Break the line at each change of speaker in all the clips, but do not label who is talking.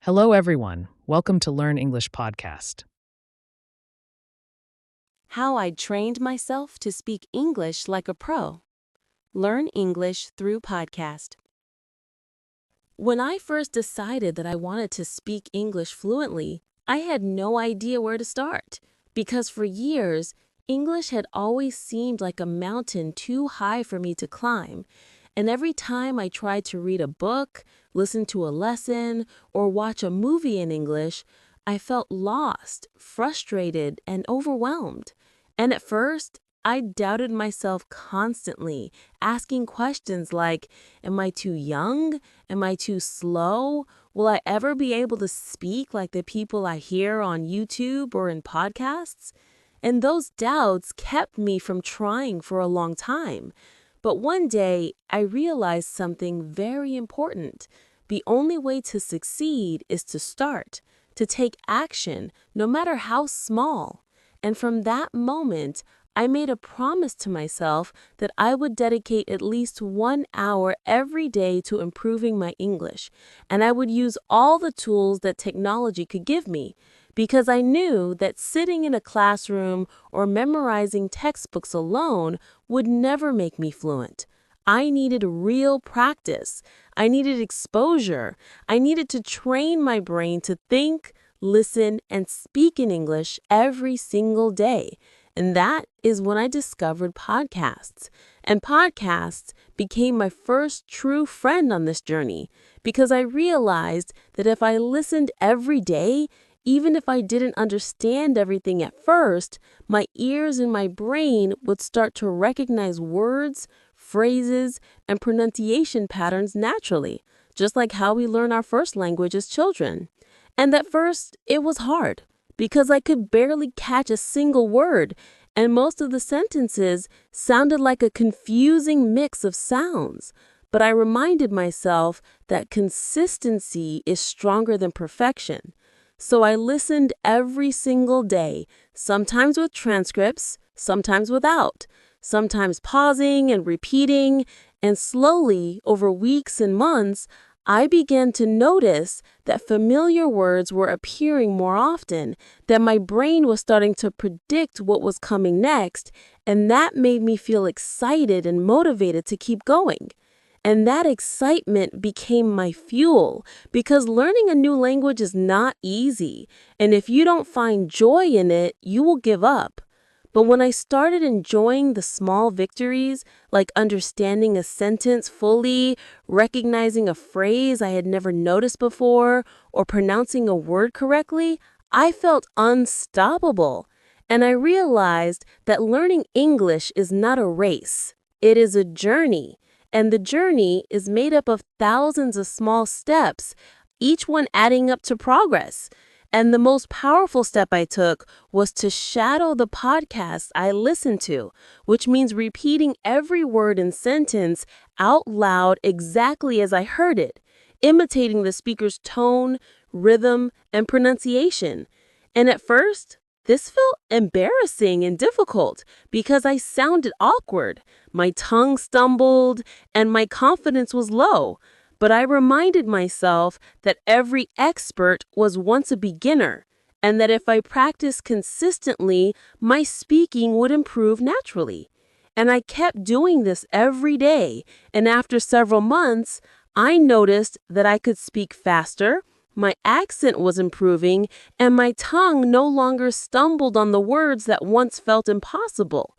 Hello, everyone. Welcome to Learn English Podcast.
How I trained myself to speak English like a pro. Learn English through podcast. When I first decided that I wanted to speak English fluently, I had no idea where to start because for years, English had always seemed like a mountain too high for me to climb. And every time I tried to read a book, listen to a lesson, or watch a movie in English, I felt lost, frustrated, and overwhelmed. And at first, I doubted myself constantly, asking questions like, am I too young? Am I too slow? Will I ever be able to speak like the people I hear on YouTube or in podcasts? And those doubts kept me from trying for a long time. But one day, I realized something very important. The only way to succeed is to start, to take action, no matter how small. And from that moment, I made a promise to myself that I would dedicate at least 1 hour every day to improving my English, and I would use all the tools that technology could give me, because I knew that sitting in a classroom or memorizing textbooks alone would never make me fluent. I needed real practice. I needed exposure. I needed to train my brain to think, listen, and speak in English every single day. And that is when I discovered podcasts. And podcasts became my first true friend on this journey because I realized that if I listened every day, even if I didn't understand everything at first, my ears and my brain would start to recognize words, phrases, and pronunciation patterns naturally, just like how we learn our first language as children. And at first, it was hard because I could barely catch a single word, and most of the sentences sounded like a confusing mix of sounds. But I reminded myself that consistency is stronger than perfection. So I listened every single day, sometimes with transcripts, sometimes without, sometimes pausing and repeating, and slowly, over weeks and months, I began to notice that familiar words were appearing more often, that my brain was starting to predict what was coming next, and that made me feel excited and motivated to keep going. And that excitement became my fuel because learning a new language is not easy. And if you don't find joy in it, you will give up. But when I started enjoying the small victories, like understanding a sentence fully, recognizing a phrase I had never noticed before, or pronouncing a word correctly, I felt unstoppable. And I realized that learning English is not a race. It is a journey. And the journey is made up of thousands of small steps, each one adding up to progress. And the most powerful step I took was to shadow the podcasts I listened to, which means repeating every word and sentence out loud exactly as I heard it, imitating the speaker's tone, rhythm, and pronunciation. And at first, this felt embarrassing and difficult because I sounded awkward. My tongue stumbled and my confidence was low. But I reminded myself that every expert was once a beginner and that if I practiced consistently, my speaking would improve naturally. And I kept doing this every day. And after several months, I noticed that I could speak faster. My accent was improving, and my tongue no longer stumbled on the words that once felt impossible.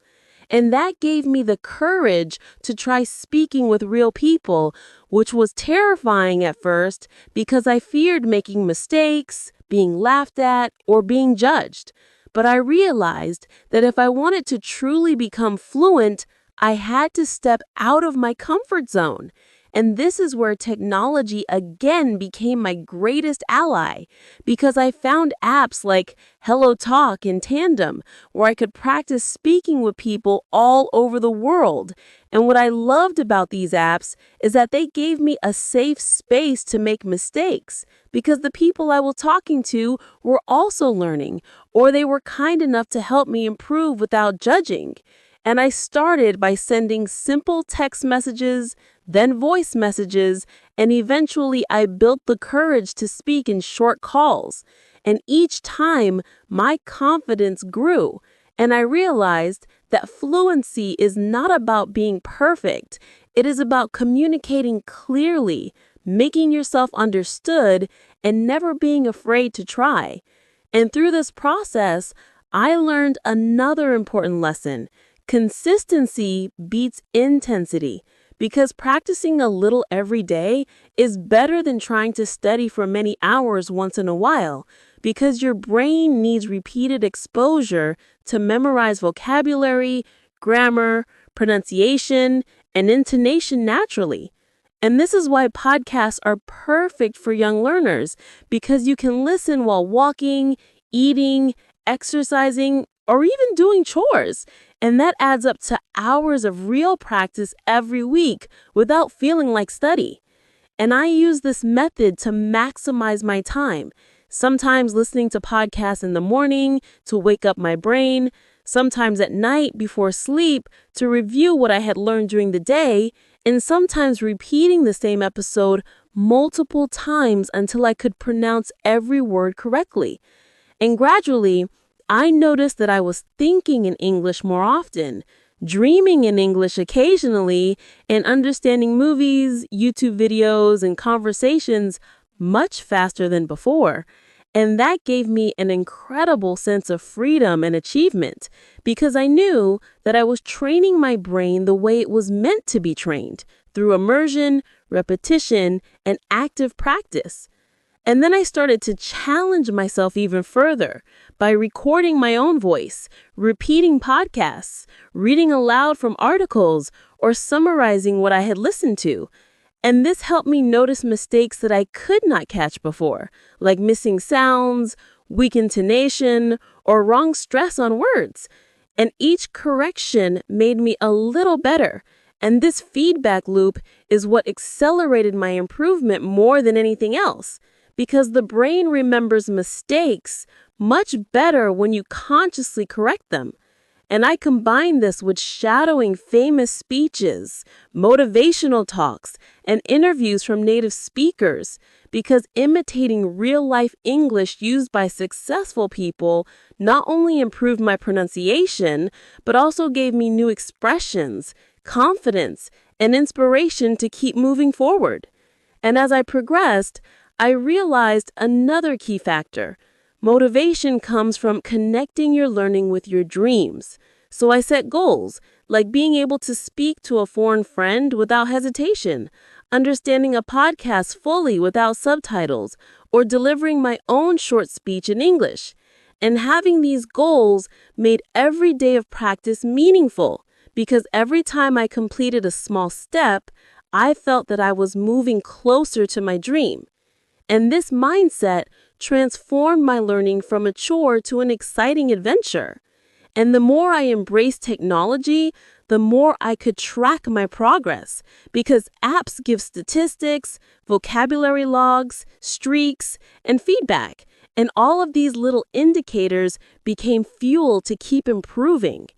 And that gave me the courage to try speaking with real people, which was terrifying at first because I feared making mistakes, being laughed at, or being judged. But I realized that if I wanted to truly become fluent, I had to step out of my comfort zone. And this is where technology again became my greatest ally because I found apps like Hello Talk and Tandem where I could practice speaking with people all over the world. And what I loved about these apps is that they gave me a safe space to make mistakes because the people I was talking to were also learning, or they were kind enough to help me improve without judging. And I started by sending simple text messages, then voice messages, and eventually I built the courage to speak in short calls. And each time, my confidence grew, and I realized that fluency is not about being perfect. It is about communicating clearly, making yourself understood, and never being afraid to try. And through this process, I learned another important lesson. Consistency beats intensity, because practicing a little every day is better than trying to study for many hours once in a while, because your brain needs repeated exposure to memorize vocabulary, grammar, pronunciation, and intonation naturally. And this is why podcasts are perfect for young learners, because you can listen while walking, eating, exercising, or even doing chores. And that adds up to hours of real practice every week without feeling like study. And I use this method to maximize my time, sometimes listening to podcasts in the morning to wake up my brain, sometimes at night before sleep to review what I had learned during the day, and sometimes repeating the same episode multiple times until I could pronounce every word correctly. And gradually, I noticed that I was thinking in English more often, dreaming in English occasionally, and understanding movies, YouTube videos, and conversations much faster than before. And that gave me an incredible sense of freedom and achievement, because I knew that I was training my brain the way it was meant to be trained, through immersion, repetition, and active practice. And then I started to challenge myself even further by recording my own voice, repeating podcasts, reading aloud from articles, or summarizing what I had listened to. And this helped me notice mistakes that I could not catch before, like missing sounds, weak intonation, or wrong stress on words. And each correction made me a little better. And this feedback loop is what accelerated my improvement more than anything else, because the brain remembers mistakes much better when you consciously correct them. And I combine this with shadowing famous speeches, motivational talks, and interviews from native speakers, because imitating real-life English used by successful people not only improved my pronunciation, but also gave me new expressions, confidence, and inspiration to keep moving forward. And as I progressed, I realized another key factor. Motivation comes from connecting your learning with your dreams. So I set goals, like being able to speak to a foreign friend without hesitation, understanding a podcast fully without subtitles, or delivering my own short speech in English. And having these goals made every day of practice meaningful, because every time I completed a small step, I felt that I was moving closer to my dream. And this mindset transformed my learning from a chore to an exciting adventure. And the more I embraced technology, the more I could track my progress, because apps give statistics, vocabulary logs, streaks, and feedback. And all of these little indicators became fuel to keep improving.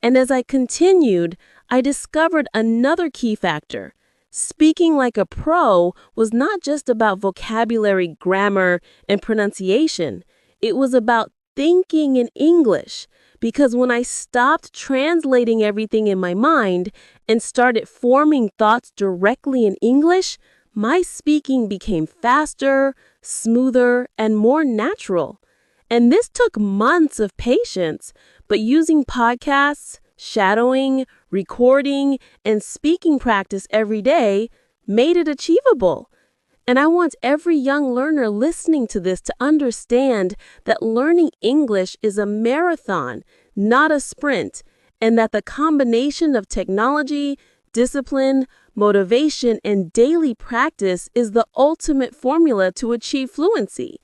And as I continued, I discovered another key factor. Speaking like a pro was not just about vocabulary, grammar, and pronunciation. It was about thinking in English, because when I stopped translating everything in my mind and started forming thoughts directly in English, my speaking became faster, smoother, and more natural. And this took months of patience, but using podcasts, shadowing, recording, and speaking practice every day made it achievable. And I want every young learner listening to this to understand that learning English is a marathon, not a sprint, and that the combination of technology, discipline, motivation, and daily practice is the ultimate formula to achieve fluency.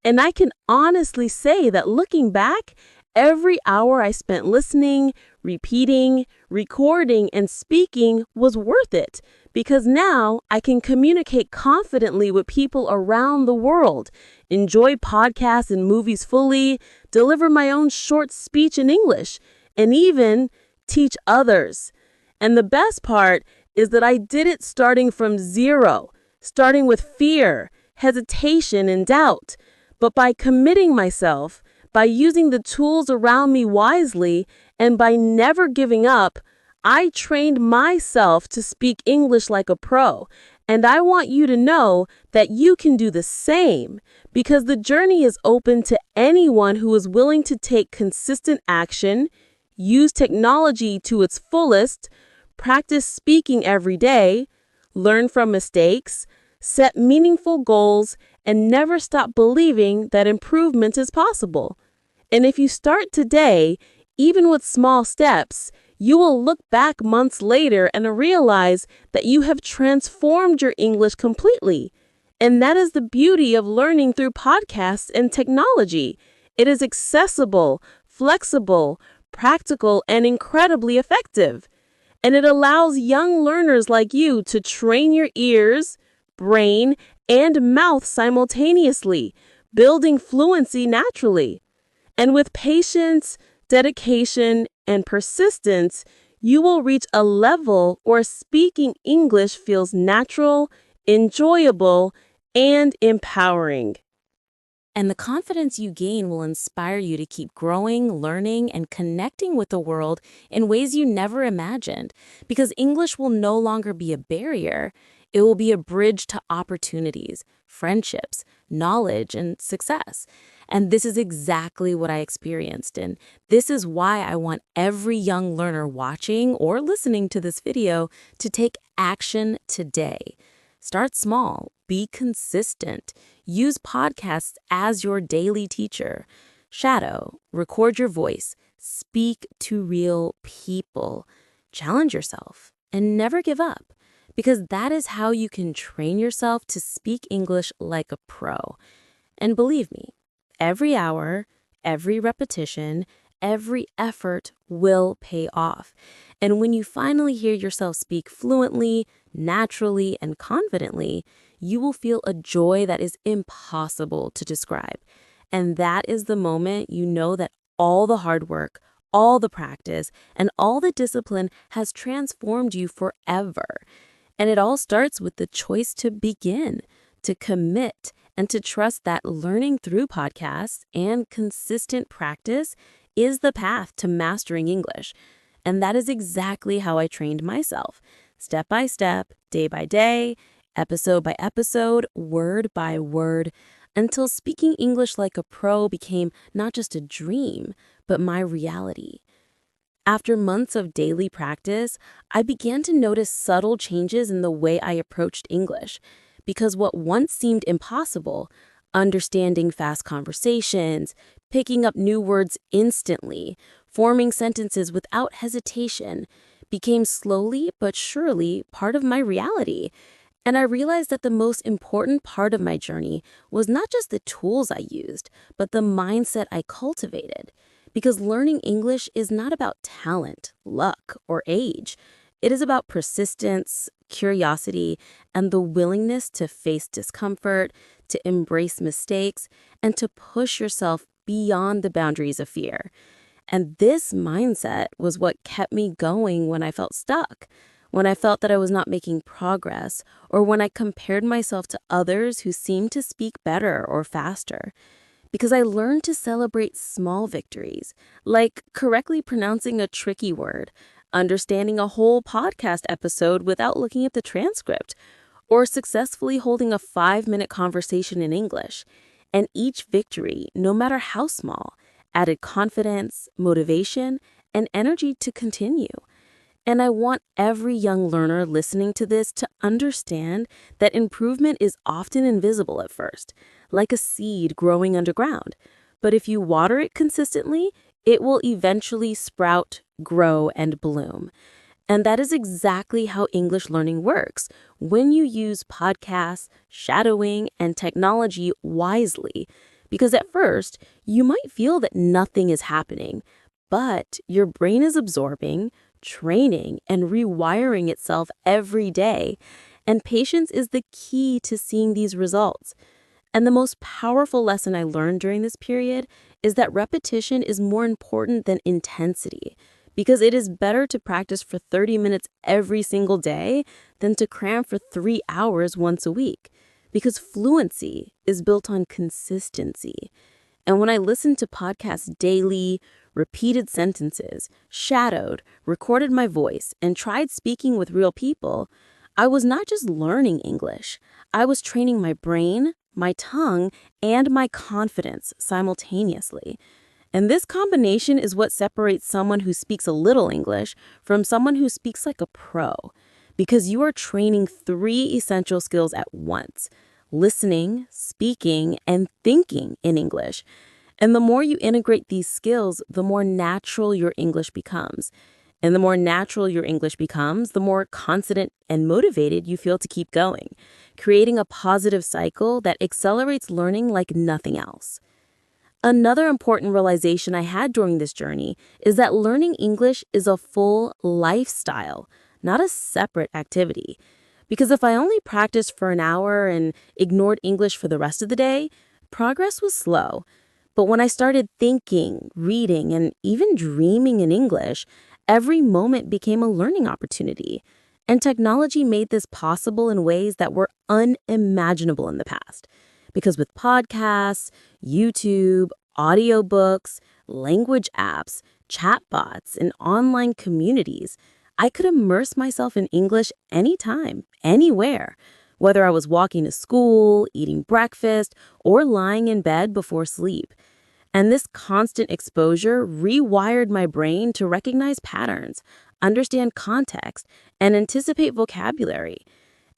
And I can honestly say that looking back, every hour I spent listening, repeating, recording, and speaking was worth it, because now I can communicate confidently with people around the world, enjoy podcasts and movies fully, deliver my own short speech in English, and even teach others. And the best part is that I did it starting from zero, starting with fear, hesitation, and doubt. But by committing myself, by using the tools around me wisely, and by never giving up, I trained myself to speak English like a pro. And I want you to know that you can do the same because the journey is open to anyone who is willing to take consistent action, use technology to its fullest, practice speaking every day, learn from mistakes, set meaningful goals, and never stop believing that improvement is possible. And if you start today, even with small steps, you will look back months later and realize that you have transformed your English completely. And that is the beauty of learning through podcasts and technology. It is accessible, flexible, practical, and incredibly effective. And it allows young learners like you to train your ears, brain, and mouth simultaneously, building fluency naturally. And with patience, dedication, and persistence, you will reach a level where speaking English feels natural, enjoyable, and empowering. And the confidence you gain will inspire you to keep growing, learning, and connecting with the world in ways you never imagined. Because English will no longer be a barrier, it will be a bridge to opportunities, friendships, knowledge, and success. And this is exactly what I experienced. And this is why I want every young learner watching or listening to this video to take action today. Start small, be consistent, use podcasts as your daily teacher, shadow, record your voice, speak to real people, challenge yourself, and never give up. Because that is how you can train yourself to speak English like a pro. And believe me, every hour, every repetition, every effort will pay off. And when you finally hear yourself speak fluently, naturally, and confidently, you will feel a joy that is impossible to describe. And that is the moment you know that all the hard work, all the practice, and all the discipline has transformed you forever. And it all starts with the choice to begin, to commit, and to trust that learning through podcasts and consistent practice is the path to mastering English. And that is exactly how I trained myself, step by step, day by day, episode by episode, word by word, until speaking English like a pro became not just a dream, but my reality. After months of daily practice, I began to notice subtle changes in the way I approached English, because what once seemed impossible, understanding fast conversations, picking up new words instantly, forming sentences without hesitation, became slowly but surely part of my reality. And I realized that the most important part of my journey was not just the tools I used, but the mindset I cultivated. Because learning English is not about talent, luck, or age. It is about persistence, curiosity, and the willingness to face discomfort, to embrace mistakes, and to push yourself beyond the boundaries of fear. And this mindset was what kept me going when I felt stuck, when I felt that I was not making progress, or when I compared myself to others who seemed to speak better or faster. Because I learned to celebrate small victories, like correctly pronouncing a tricky word, understanding a whole podcast episode without looking at the transcript, or successfully holding a 5-minute conversation in English. And each victory, no matter how small, added confidence, motivation, and energy to continue. And I want every young learner listening to this to understand that improvement is often invisible at first, like a seed growing underground. But if you water it consistently, it will eventually sprout, grow, and bloom. And that is exactly how English learning works when you use podcasts, shadowing, and technology wisely. Because at first, you might feel that nothing is happening, but your brain is absorbing, training, and rewiring itself every day. And patience is the key to seeing these results. And the most powerful lesson I learned during this period is that repetition is more important than intensity, because it is better to practice for 30 minutes every single day than to cram for 3 hours once a week, because fluency is built on consistency. And when I listened to podcasts daily, repeated sentences, shadowed, recorded my voice, and tried speaking with real people, I was not just learning English. I was training my brain, my tongue, and my confidence simultaneously. And this combination is what separates someone who speaks a little English from someone who speaks like a pro, because you are training 3 essential skills at once: listening, speaking, and thinking in English. And the more you integrate these skills, the more natural your English becomes. And the more natural your English becomes, the more confident and motivated you feel to keep going, creating a positive cycle that accelerates learning like nothing else. Another important realization I had during this journey is that learning English is a full lifestyle, not a separate activity. Because if I only practiced for an hour and ignored English for the rest of the day, progress was slow. But when I started thinking, reading, and even dreaming in English, every moment became a learning opportunity. And technology made this possible in ways that were unimaginable in the past. Because with podcasts, YouTube, audiobooks, language apps, chatbots, and online communities, I could immerse myself in English anytime, anywhere, whether I was walking to school, eating breakfast, or lying in bed before sleep. And this constant exposure rewired my brain to recognize patterns, understand context, and anticipate vocabulary.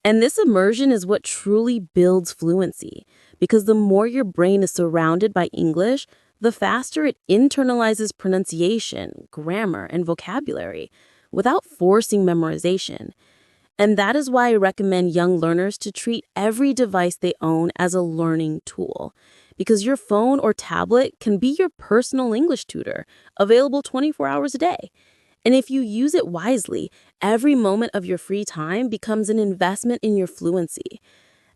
And this immersion is what truly builds fluency, because the more your brain is surrounded by English, the faster it internalizes pronunciation, grammar, and vocabulary without forcing memorization. And that is why I recommend young learners to treat every device they own as a learning tool, because your phone or tablet can be your personal English tutor, available 24 hours a day. And if you use it wisely, every moment of your free time becomes an investment in your fluency.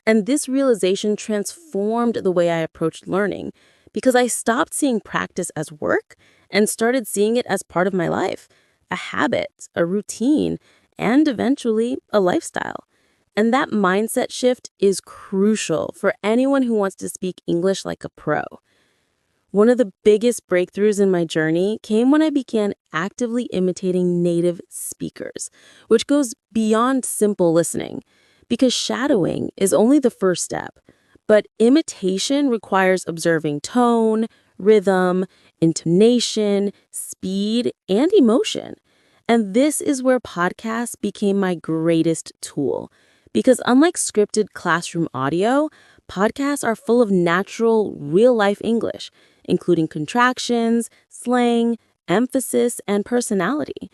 And this realization transformed the way I approached learning, because I stopped seeing practice as work and started seeing it as part of my life, a habit, a routine, and eventually a lifestyle. And that mindset shift is crucial for anyone who wants to speak English like a pro. One of the biggest breakthroughs in my journey came when I began actively imitating native speakers, which goes beyond simple listening, because shadowing is only the first step. But imitation requires observing tone, rhythm, intonation, speed, and emotion. And this is where podcasts became my greatest tool. Because unlike scripted classroom audio, podcasts are full of natural, real-life English, including contractions, slang, emphasis, and personality.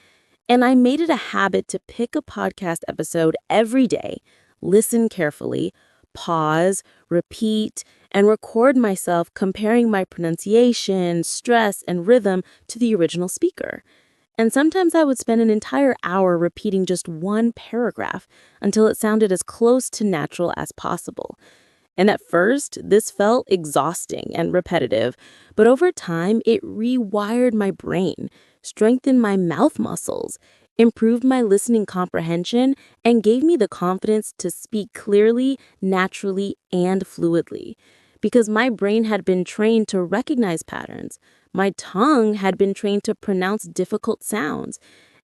And I made it a habit to pick a podcast episode every day, listen carefully, pause, repeat, and record myself comparing my pronunciation, stress, and rhythm to the original speaker. And sometimes I would spend an entire hour repeating just one paragraph until it sounded as close to natural as possible. And at first, this felt exhausting and repetitive, but over time, it rewired my brain, strengthened my mouth muscles, improved my listening comprehension, and gave me the confidence to speak clearly, naturally, and fluidly. Because my brain had been trained to recognize patterns, my tongue had been trained to pronounce difficult sounds,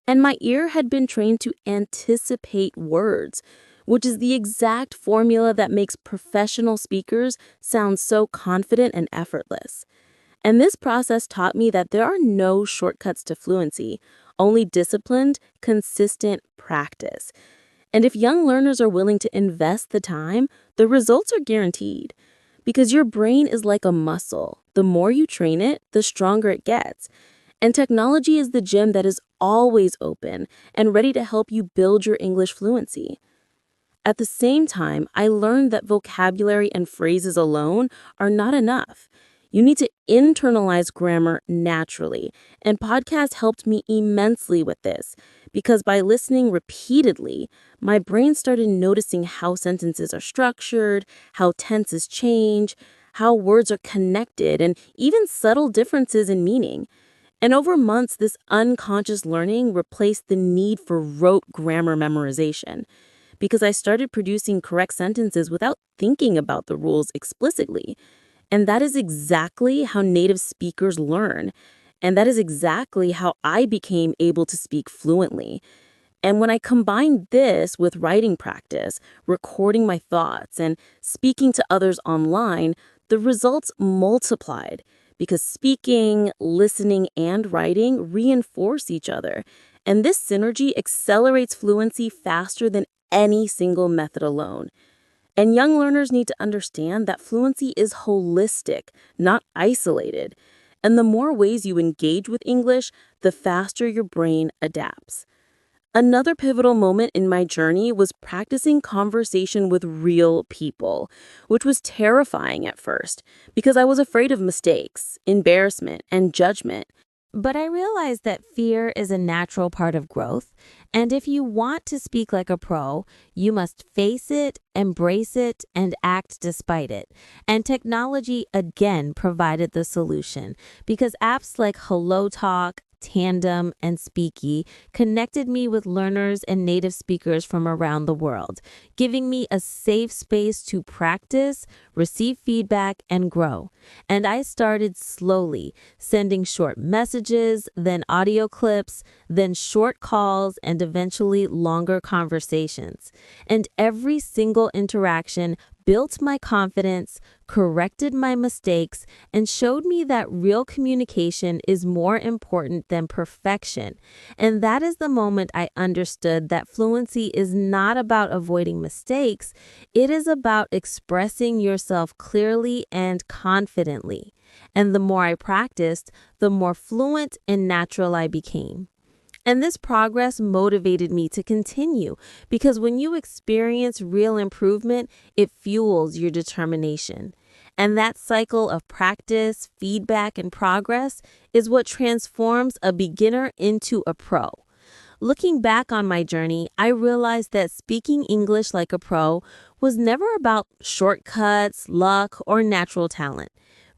and my ear had been trained to anticipate words, which is the exact formula that makes professional speakers sound so confident and effortless. And this process taught me that there are no shortcuts to fluency, only disciplined, consistent practice. And if young learners are willing to invest the time, the results are guaranteed. Because your brain is like a muscle. The more you train it, the stronger it gets. And technology is the gym that is always open and ready to help you build your English fluency. At the same time, I learned that vocabulary and phrases alone are not enough. You need to internalize grammar naturally, and podcasts helped me immensely with this, because by listening repeatedly, my brain started noticing how sentences are structured, how tenses change, how words are connected, and even subtle differences in meaning. And over months, this unconscious learning replaced the need for rote grammar memorization because I started producing correct sentences without thinking about the rules explicitly. And that is exactly how native speakers learn. And that is exactly how I became able to speak fluently. And when I combined this with writing practice, recording my thoughts, and speaking to others online, the results multiplied because speaking, listening, and writing reinforce each other. And this synergy accelerates fluency faster than any single method alone. And young learners need to understand that fluency is holistic, not isolated. And the more ways you engage with English, the faster your brain adapts. Another pivotal moment in my journey was practicing conversation with real people, which was terrifying at first because I was afraid of mistakes, embarrassment, and judgment. But I realized that fear is a natural part of growth, and if you want to speak like a pro, you must face it, embrace it, and act despite it. And technology again provided the solution because apps like HelloTalk, Tandem, and Speaky connected me with learners and native speakers from around the world, giving me a safe space to practice, receive feedback, and grow. And I started slowly, sending short messages, then audio clips, then short calls, and eventually longer conversations. And every single interaction built my confidence, corrected my mistakes, and showed me that real communication is more important than perfection. And that is the moment I understood that fluency is not about avoiding mistakes, it is about expressing yourself clearly and confidently. And the more I practiced, the more fluent and natural I became. And this progress motivated me to continue because when you experience real improvement, it fuels your determination. And that cycle of practice, feedback, and progress is what transforms a beginner into a pro. Looking back on my journey, I realized that speaking English like a pro was never about shortcuts, luck, or natural talent,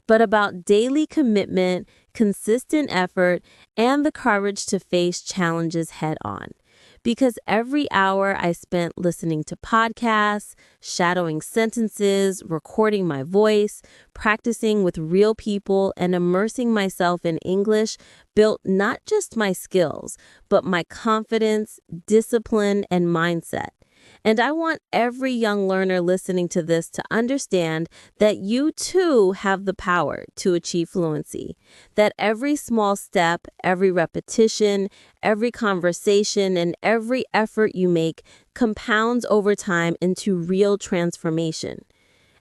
but about daily commitment, consistent effort, and the courage to face challenges head on. Because every hour I spent listening to podcasts, shadowing sentences, recording my voice, practicing with real people, and immersing myself in English built not just my skills, but my confidence, discipline, and mindset. And I want every young learner listening to this to understand that you too have the power to achieve fluency. That every small step, every repetition, every conversation, and every effort you make compounds over time into real transformation.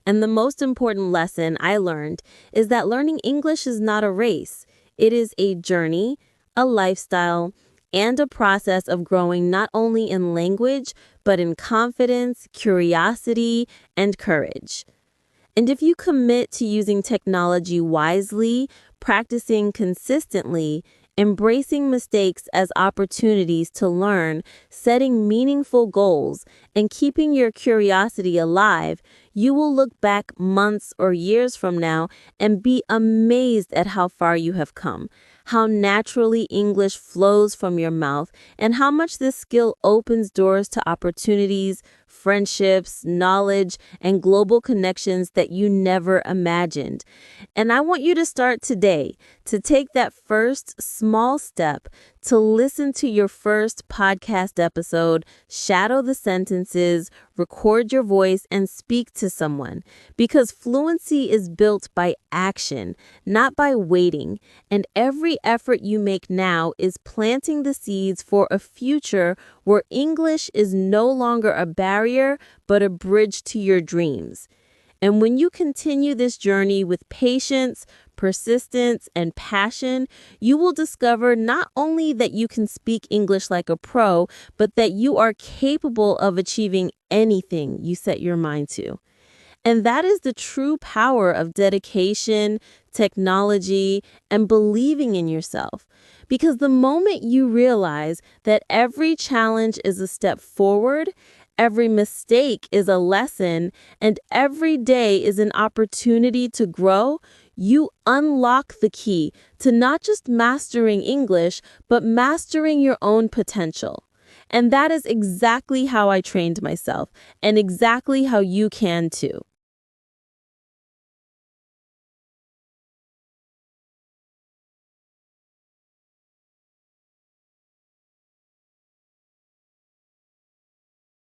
And the most important lesson I learned is that learning English is not a race. It is a journey, a lifestyle, and a process of growing not only in language, but in confidence, curiosity, and courage. And if you commit to using technology wisely, practicing consistently, embracing mistakes as opportunities to learn, setting meaningful goals, and keeping your curiosity alive, you will look back months or years from now and be amazed at how far you have come, how naturally English flows from your mouth, and how much this skill opens doors to opportunities, friendships, knowledge, and global connections that you never imagined. And I want you to start today, to take that first small step, to listen to your first podcast episode, shadow the sentences, record your voice, and speak to someone. Because fluency is built by action, not by waiting. And every effort you make now is planting the seeds for a future where English is no longer a barrier, but a bridge to your dreams. And when you continue this journey with patience, persistence, and passion, you will discover not only that you can speak English like a pro, but that you are capable of achieving anything you set your mind to. And that is the true power of dedication, technology, and believing in yourself. Because the moment you realize that every challenge is a step forward, every mistake is a lesson, and every day is an opportunity to grow, you unlock the key to not just mastering English, but mastering your own potential. And that is exactly how I trained myself, and exactly how you can too.